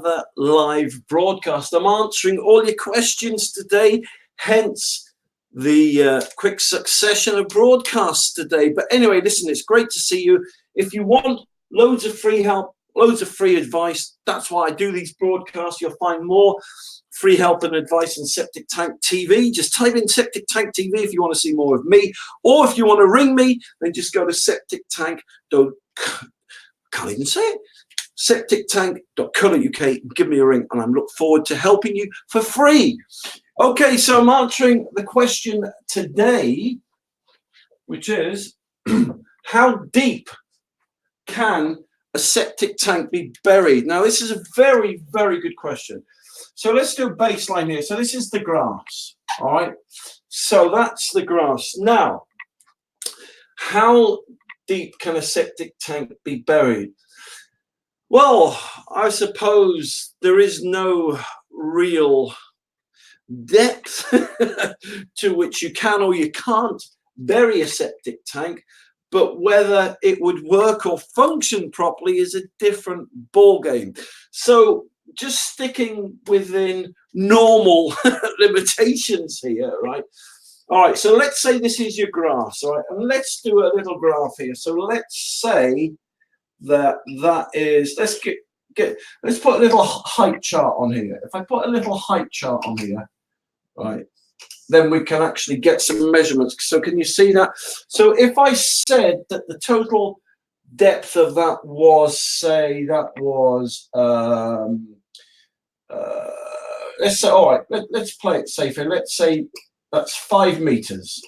another live broadcast. I'm answering all your questions today, hence the quick succession of broadcasts today. But anyway, listen, it's great to see you. If you want loads of free help, loads of free advice, that's why I do these broadcasts. You'll find more free help and advice on Septic Tank TV. Just type in Septic Tank TV if you want to see more of me, or if you want to ring me, then just go to can't even say it, septictank.co.uk and give me a ring, and I look forward to helping you for free. Okay, so I'm answering the question today, which is how deep can a septic tank be buried? Now, this is a very, very good question. So let's do a baseline here. So this is the grass, all right? So that's the grass. Now, how deep can a septic tank be buried? Well, I suppose there is no real depth to which you can or you can't bury a septic tank, but whether it would work or function properly is a different ballgame. So just sticking within normal limitations here, right? All right, so let's say this is your grass, all right, and let's do a little graph here. So let's say that is, let's put a little height chart on here. If I put a little height chart on here, right, then we can actually get some measurements. So can you see that? So if I said that the total depth of that was, say, that was, let's say, all right, let's play it safe here. Let's say that's 5 meters.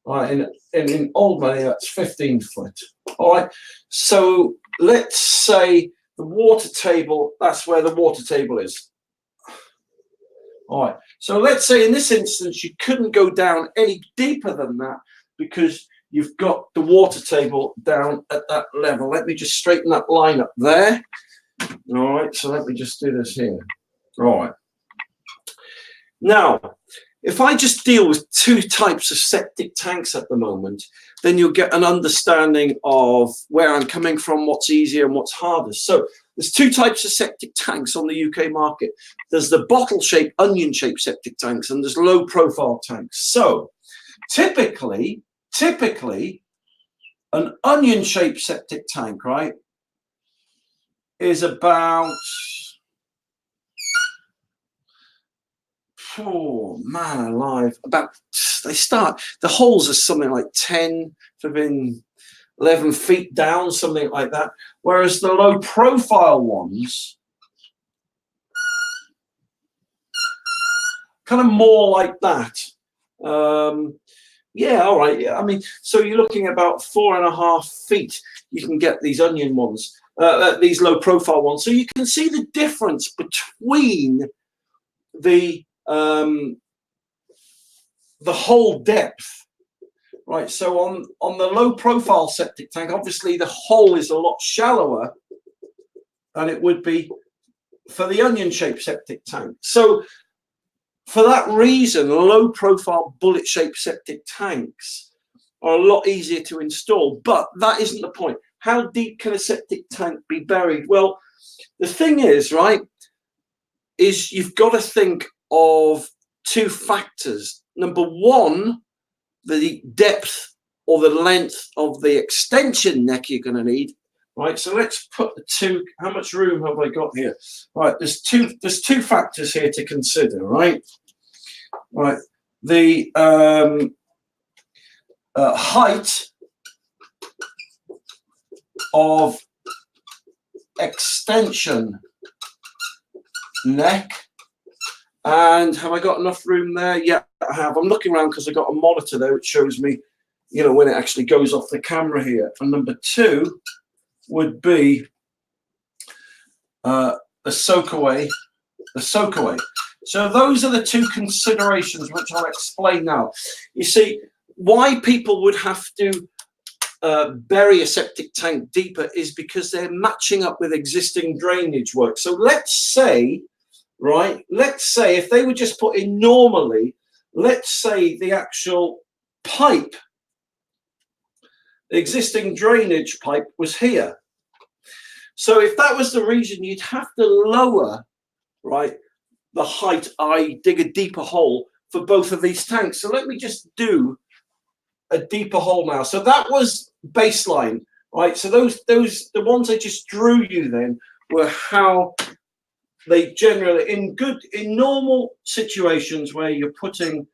All right, in old money, that's 15 foot. All right, so let's say the water table, that's where the water table is. All right, so let's say in this instance, you couldn't go down any deeper than that because you've got the water table down at that level. Let me just straighten that line up there. All right, so let me just do this here. All right. Now, if I just deal with 2 types of septic tanks at the moment, then you'll get an understanding of where I'm coming from, what's easier and what's harder. So there's 2 types of septic tanks on the UK market. There's the bottle-shaped, onion-shaped septic tanks, and there's low-profile tanks. So typically, an onion-shaped septic tank, right, is about, oh man alive, about, they start, the holes are something like 10 to 11 feet down, something like that, whereas the low profile ones kind of more like that. Yeah, all right, yeah, I mean, so you're looking at about 4.5 feet, you can get these onion ones, these low profile ones. So you can see the difference between the whole depth, right? So on the low profile septic tank, obviously the hole is a lot shallower than it would be for the onion shaped septic tank. So for that reason, low profile bullet shaped septic tanks are a lot easier to install, but that isn't the point. How deep can a septic tank be buried? Well, the thing is, right, is you've got to think of 2 factors. Number one, the depth or the length of the extension neck you're going to need, right? So let's put the 2, how much room have I got here? Right, there's two factors here to consider, right? Right, the height of extension neck. And have I got enough room there? Yeah, I have. I'm looking around because I've got a monitor there which shows me, you know, when it actually goes off the camera here. And number 2 would be the soak away. So those are the 2 considerations which I'll explain now. You see, why people would have to bury a septic tank deeper is because they're matching up with existing drainage work. So let's say, right, let's say if they were just put in normally, let's say the actual pipe, the existing drainage pipe was here. So if that was the reason, you'd have to lower, right, the height, I dig a deeper hole for both of these tanks. So let me just do a deeper hole now. So that was baseline, right? So the ones I just drew you then were how they generally, in normal situations where you're putting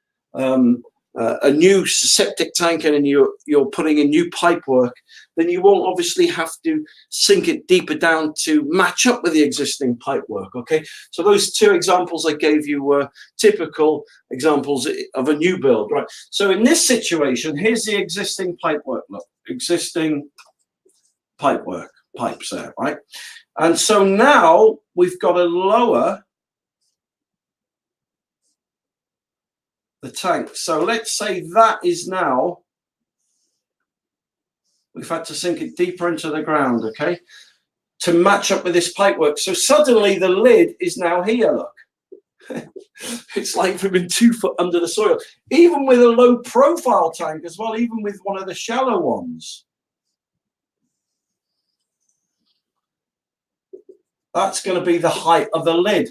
a new septic tank in and you're putting in new pipe work, then you won't obviously have to sink it deeper down to match up with the existing pipe work. Okay, so those two examples I gave you were typical examples of a new build, right? So in this situation, here's the existing pipe work. Look, existing pipe work, pipes there, right? And so now we've got to lower the tank. So let's say that is now, we've had to sink it deeper into the ground, okay, to match up with this pipework. So suddenly the lid is now here, look. It's like we've been 2 foot under the soil. Even with a low profile tank as well, even with one of the shallow ones. That's going to be the height of the lid.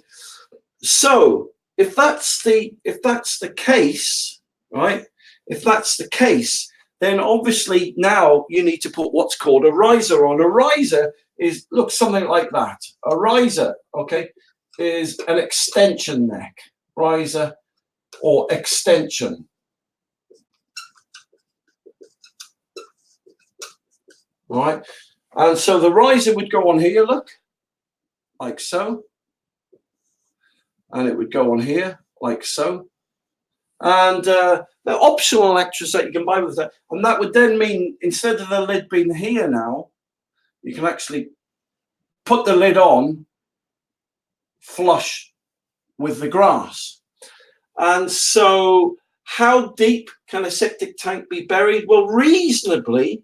So if that's the case, right? If that's the case, then obviously now you need to put what's called a riser on. A riser looks something like that. A riser, okay, is an extension neck. Riser or extension. Right? And so the riser would go on here, look, like so. And it would go on here, like so. And the optional extras that you can buy with that. And that would then mean, instead of the lid being here now, you can actually put the lid on flush with the grass. And so how deep can a septic tank be buried? Well, reasonably,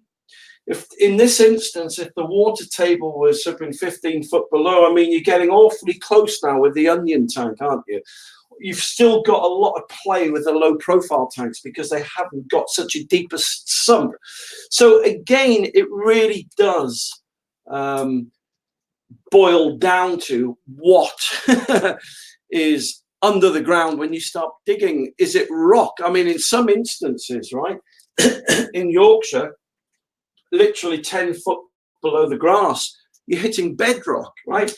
if in this instance, if the water table was something 15 foot below, I mean, you're getting awfully close now with the onion tank, aren't you? You've still got a lot of play with the low profile tanks because they haven't got such a deeper sump. So again, it really does boil down to what is under the ground when you start digging. Is it rock? I mean, in some instances, right, in Yorkshire, literally 10 foot below the grass, you're hitting bedrock, right?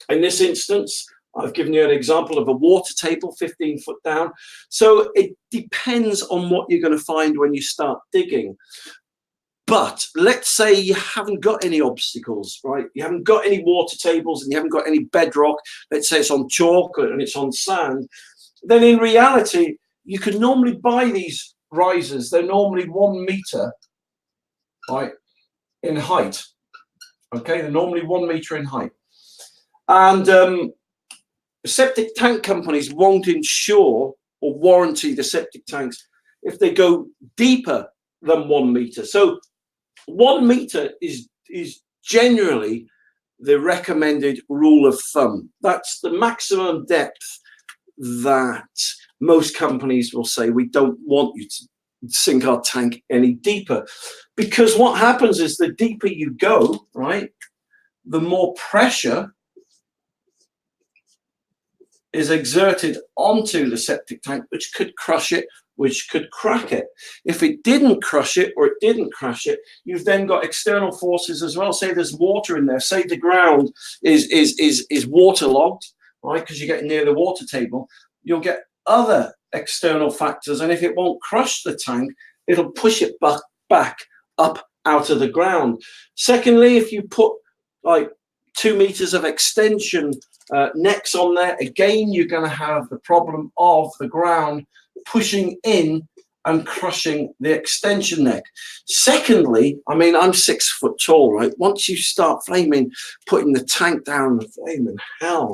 In this instance, I've given you an example of a water table 15 foot down. So it depends on what you're going to find when you start digging. But let's say you haven't got any obstacles, right? You haven't got any water tables and you haven't got any bedrock. Let's say it's on chalk and it's on sand. Then in reality, you can normally buy these risers. They're normally 1 meter, right, in height. Okay, they're normally 1 meter in height. And septic tank companies won't insure or warranty the septic tanks if they go deeper than 1 meter. So 1 meter is generally the recommended rule of thumb. That's the maximum depth that most companies will say we don't want you to sink our tank any deeper, because what happens is the deeper you go, right, the more pressure is exerted onto the septic tank, which could crush it, which could crack it. If it didn't crush it or it didn't crash it, you've then got external forces as well. Say there's water in there, say the ground is waterlogged, right, because you're getting near the water table, you'll get other external factors, and if it won't crush the tank, it'll push it back up out of the ground. Secondly, if you put like 2 meters of extension necks on there, again, you're going to have the problem of the ground pushing in and crushing the extension neck. Secondly, I mean, I'm 6 foot tall, right? Once you start putting the tank down, the flaming hell,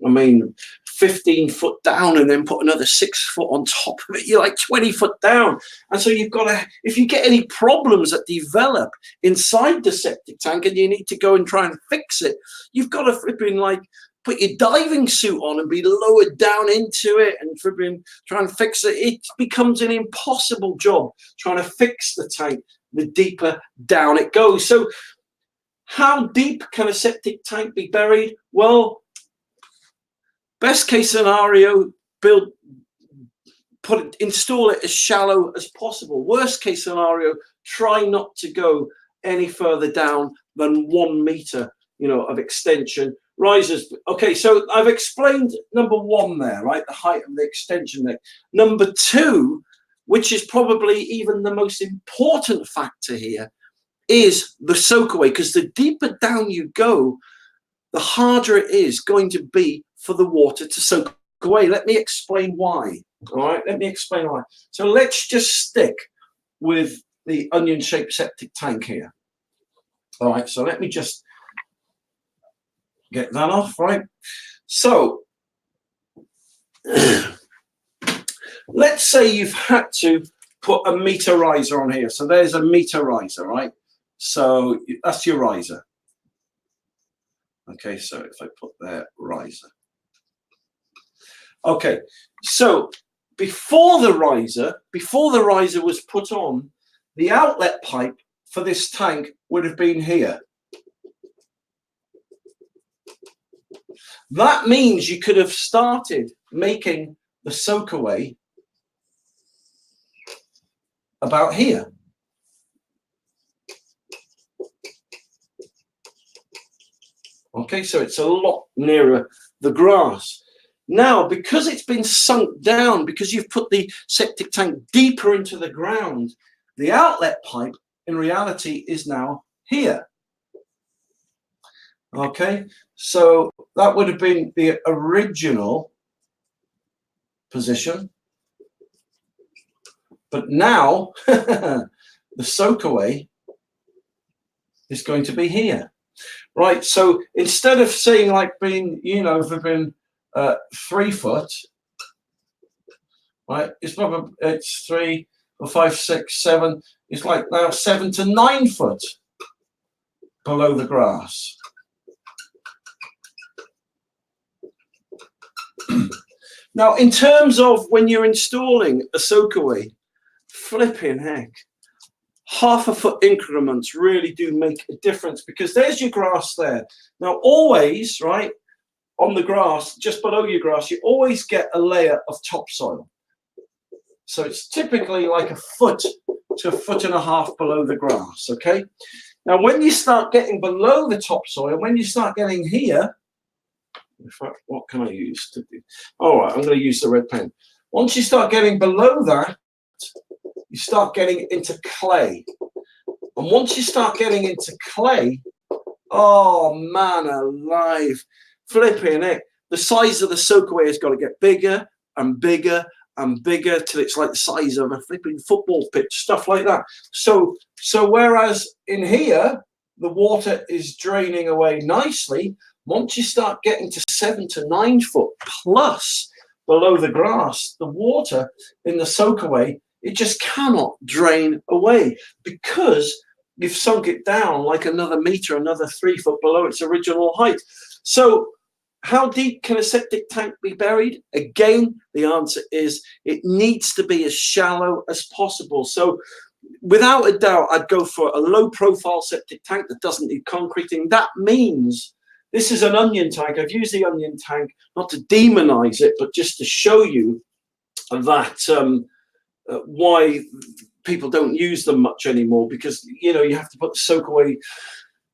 I mean, 15 foot down and then put another 6 foot on top of it, you're like 20 foot down. And so you've got to, if you get any problems that develop inside the septic tank and you need to go and try and fix it, you've got to flipping like put your diving suit on and be lowered down into it and flipping try and fix it. It becomes an impossible job trying to fix the tank the deeper down it goes. So How deep can a septic tank be buried? Well, best case scenario, install it as shallow as possible. Worst case scenario, try not to go any further down than 1 meter, of extension. Risers. Okay, so I've explained number one there, right? The height of the extension there. Number two, which is probably even the most important factor here, is the soak away, because the deeper down you go, the harder it is going to be for the water to soak away. Let me explain why. All right, let me explain why. So let's just stick with the onion-shaped septic tank here. All right, so let me just get that off, right? So let's say you've had to put a meter riser on here. So there's a meter riser, right? So that's your riser. Okay, so if I put there, riser. Okay, so before the riser was put on, the outlet pipe for this tank would have been here. That means you could have started making the soak away about here. Okay, so it's a lot nearer the grass. Now, because it's been sunk down, because you've put the septic tank deeper into the ground, the outlet pipe in reality is now here. Okay, so that would have been the original position. But now the soak away is going to be here. Right, so instead of saying like being, for being 3 foot, right, it's 3 or 5, 6, 7, it's like now 7 to 9 foot below the grass. Now, in terms of when you're installing a soak away, flipping heck, 1/2 foot increments really do make a difference, because there's your grass there. Now, always, right, on the grass, just below your grass, you always get a layer of topsoil. So it's typically like 1 foot to 1.5 foot below the grass, okay? Now, when you start getting below the topsoil, when you start getting here, in fact, what can I use to do? All right, I'm going to use the red pen. Once you start getting below that, you start getting into clay. And once you start getting into clay, oh man alive, flipping it, the size of the soak away has got to get bigger and bigger and bigger till it's like the size of a flipping football pitch, stuff like that. So whereas in here, the water is draining away nicely, once you start getting to 7 to 9 foot plus below the grass, the water in the soak away, it just cannot drain away, because you've sunk it down like another meter, another 3 foot below its original height. So how deep can a septic tank be buried? Again, the answer is it needs to be as shallow as possible. So without a doubt, I'd go for a low profile septic tank that doesn't need concreting. That means this is an onion tank. I've used the onion tank not to demonize it, but just to show you that why people don't use them much anymore, because you have to put the soak away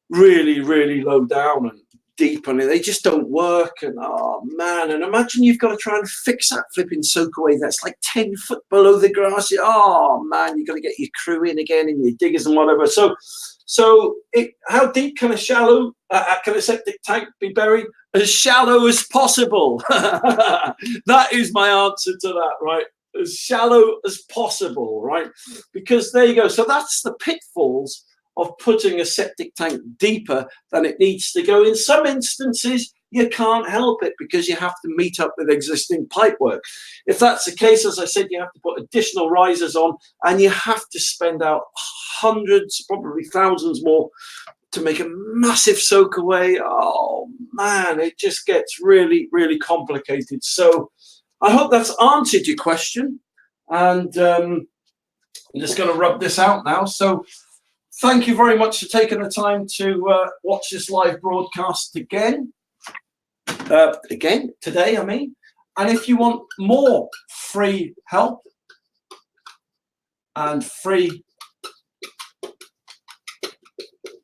really, really low down and deep, and they just don't work. And oh man, and imagine you've got to try and fix that flipping soak away that's like 10 foot below the grass. Oh man, you've got to get your crew in again and your diggers and whatever. So how deep can a septic tank be buried? As shallow as possible. That is my answer to that, right? As shallow as possible, right? Because there you go. So that's the pitfalls of putting a septic tank deeper than it needs to go. In some instances, you can't help it because you have to meet up with existing pipework. If that's the case, as I said, you have to put additional risers on, and you have to spend out hundreds, probably thousands more to make a massive soak away. Oh man, it just gets really, really complicated. So I hope that's answered your question. And I'm just going to rub this out now. So thank you very much for taking the time to watch this live broadcast again. Today, I mean. And if you want more free help and free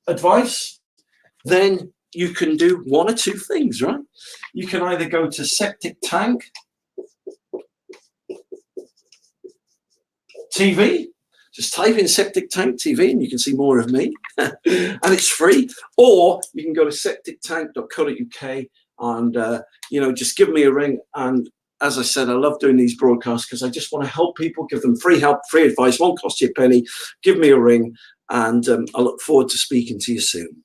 advice, then you can do one or two things, right? You can either go to Septic Tank TV, just type in Septic Tank TV and you can see more of me, and it's free. Or you can go to septictank.co.uk and just give me a ring. And as I said, I love doing these broadcasts because I just want to help people, give them free help, free advice, won't cost you a penny. Give me a ring, and I look forward to speaking to you soon.